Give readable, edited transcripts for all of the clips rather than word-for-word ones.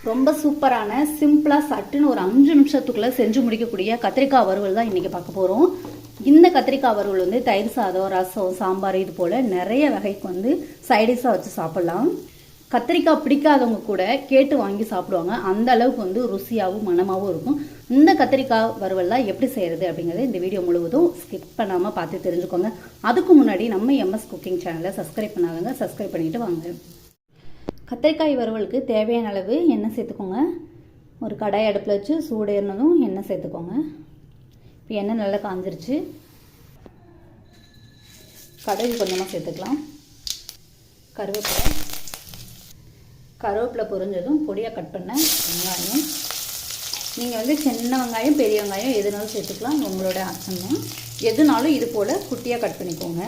ரொம்ப சூப்பரான சிம்பிளா சட்டுன்னு ஒரு 5 நிமிஷத்துக்குள்ள செஞ்சு முடிக்கக்கூடிய கத்திரிக்காய் வறுவல் தான் இன்னைக்கு பார்க்க போறோம். இந்த கத்திரிக்காய் வறுவல் வந்து தயிர் சாதம், ரசம், சாம்பார் இது போல நிறைய வகைக்கு வந்து சைடிஷா வச்சு சாப்பிடலாம். கத்திரிக்காய் பிடிக்காதவங்க கூட கேட்டு வாங்கி சாப்பிடுவாங்க. அந்த அளவுக்கு வந்து ருசியாகவும் மனமாகவும் இருக்கும். இந்த கத்திரிக்காய் வறுவல்லாம் எப்படி செய்யறது அப்படிங்கறத இந்த வீடியோ முழுவதும் ஸ்கிப் பண்ணாம பார்த்து தெரிஞ்சுக்கோங்க. அதுக்கு முன்னாடி நம்ம எம்எஸ் குக்கிங் சேனலை சப்ஸ்கிரைப் பண்ணாதவங்க சப்ஸ்கிரைப் பண்ணிட்டு வாங்க. கத்திரிக்காய் வறுவலுக்கு தேவையான அளவு எண்ணெய் சேர்த்துக்கோங்க. ஒரு கடாய் அடுப்பில் வச்சு சூடு ஏறினதும் எண்ணெய் சேர்த்துக்கோங்க. இப்போ எண்ணெய் நல்லா காஞ்சிருச்சு. கடுகு கொஞ்சமாக சேர்த்துக்கலாம். கருவேப்பிலை பொரிஞ்சதும் பொடியாக கட் பண்ண வெங்காயம். நீங்கள் வந்து சின்ன வெங்காயம் பெரிய வெங்காயம் எதுனாலும் சேர்த்துக்கலாம், உங்களோட ஆப்ஷன் தான். எதுனாலும் இது போல் குட்டியாக கட் பண்ணிக்கோங்க,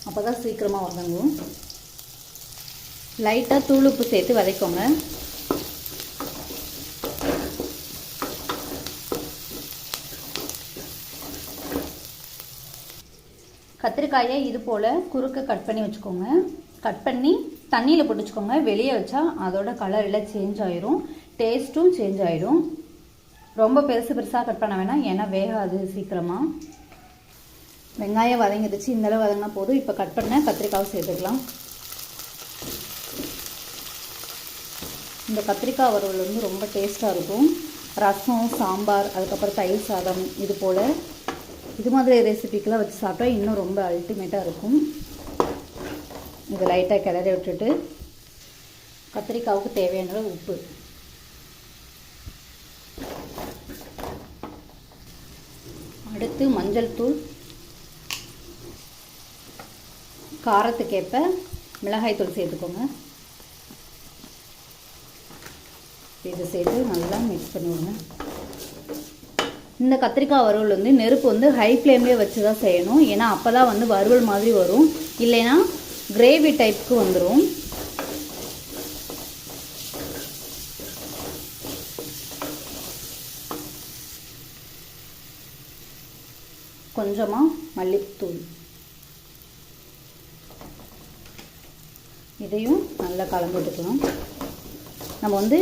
அப்போ தான் சீக்கிரமாக வதங்கும். லைட்டாக தூள் உப்பு சேர்த்து வதக்கோங்க. கத்திரிக்காயை இது போல் குறுக்க கட் பண்ணி வச்சுக்கோங்க. கட் பண்ணி தண்ணியில் போட்டு வச்சுக்கோங்க. வெளியே வச்சா அதோட கலர் எல்லாம் சேஞ்ச் ஆயிரும், டேஸ்ட்டும் சேஞ்ச் ஆயிடும். ரொம்ப பெருசாக கட் பண்ண வேணாம், ஏன்னா வேகாது சீக்கிரமாக. வெங்காயம் வதங்கிடுச்சு, இந்தளவு வதங்கினா போதும். இப்போ கட் பண்ண கத்திரிக்காவை சேர்த்துக்கலாம். இந்த கத்திரிக்காய் வறுவல் வந்து ரொம்ப டேஸ்ட்டாக இருக்கும். ரசம், சாம்பார், அதுக்கப்புறம் தயிர் சாதம் இது போல் இது மாதிரி ரெசிபிக்கெலாம் வச்சு சாப்பிட்டா இன்னும் ரொம்ப அல்டிமேட்டாக இருக்கும். இது லைட்டாக கிளறி விட்டுட்டு கத்திரிக்காவுக்கு தேவையான உப்பு, அடுத்து மஞ்சள் தூள், காரத்துக்கேற்ப மிளகாய் தூள் சேர்த்துக்கோங்க. இதை சேர்த்து நல்லா மிக்ஸ் பண்ணிவிடுங்க. இந்த கத்திரிக்காய் வறுவல் வந்து நெருப்பு வந்து ஹை ஃப்ளேம்லேயே வச்சு தான் செய்யணும், ஏன்னா அப்போ தான் வந்து வறுவல் மாதிரி வரும், இல்லைன்னா கிரேவி டைப்புக்கு வந்துடும். கொஞ்சமாக மல்லித்தூள், இதையும் நல்லா கலந்து விட்டுக்கலாம். நம்ம வந்து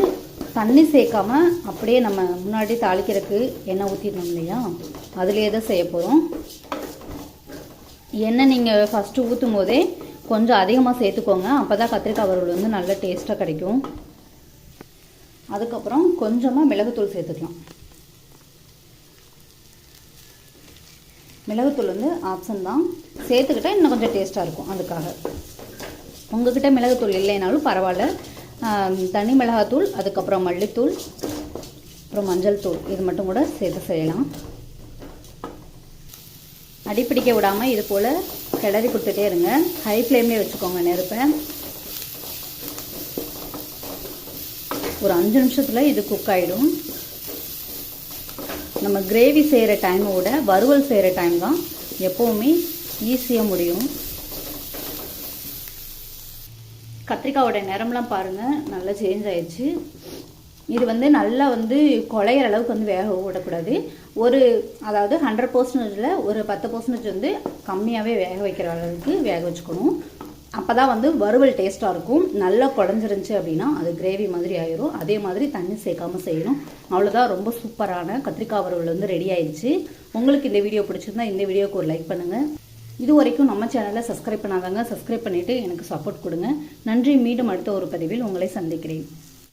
தண்ணி சேர்க்காம அப்படியே நம்ம முன்னாடி தாளிக்கிறதுக்கு எண்ணெய் ஊற்றிடணும் இல்லையா, அதுலேயே தான் செய்ய போகிறோம். எண்ணெய் நீங்கள் ஃபஸ்ட்டு ஊற்றும் போதே கொஞ்சம் அதிகமாக சேர்த்துக்கோங்க, அப்போ தான் கத்திரிக்காய் வறுவல் வந்து நல்ல டேஸ்ட்டாக கிடைக்கும். அதுக்கப்புறம் கொஞ்சமாக மிளகுத்தூள் சேர்த்துக்கலாம். மிளகுத்தூள் வந்து ஆப்ஷன் தான், சேர்த்துக்கிட்டால் இன்னும் கொஞ்சம் டேஸ்ட்டாக இருக்கும். அதுக்காக உங்கள்கிட்ட மிளகுத்தூள் இல்லைனாலும் பரவாயில்ல, தனி மிளகாத்தூள், அதுக்கப்புறம் மல்லித்தூள், அப்புறம் மஞ்சள் தூள் இது மட்டும் கூட சேர்த்து செய்யலாம். அடிப்பிடிக்க விடாமல் இது போல் கிளறி கொடுத்துட்டே இருங்க. ஹை ஃப்ளேம்லேயே வச்சுக்கோங்க நெருப்பை. ஒரு 5 நிமிஷத்தில் இது குக் ஆகிடும். நம்ம கிரேவி செய்கிற டைமை விட வறுவல் செய்கிற டைம் தான் எப்போவுமே ஈஸியாக முடியும். கத்திரிக்காயோட நிறம்லாம் பாருங்கள் நல்லா சேஞ்ச் ஆயிடுச்சு. இது வந்து நல்லா வந்து குழையிற அளவுக்கு வந்து வேக விடக்கூடாது. அதாவது 100% ஒரு 10% வந்து கம்மியாகவே வேக வைக்கிற அளவுக்கு வேக வச்சுக்கணும். அப்போ தான் வந்து வறுவல் டேஸ்ட்டாக இருக்கும். நல்லா குழஞ்சிருந்துச்சு அப்படின்னா அது கிரேவி மாதிரி ஆயிரும். அதே மாதிரி தண்ணி சேர்க்காமல் செய்யணும். அவ்வளோதான், ரொம்ப சூப்பரான கத்திரிக்காய் வறுவல் வந்து ரெடி ஆயிடுச்சு. உங்களுக்கு இந்த வீடியோ பிடிச்சிருந்தா இந்த வீடியோக்கு ஒரு லைக் பண்ணுங்கள். இது வரைக்கும் நம்ம சேனலை சப்ஸ்கிரைப் பண்ணாதாங்க சப்ஸ்கிரைப் பண்ணிவிட்டு எனக்கு சப்போர்ட் கொடுங்க. நன்றி. மீண்டும் அடுத்த ஒரு பதிவில் உங்களை சந்திக்கிறேன்.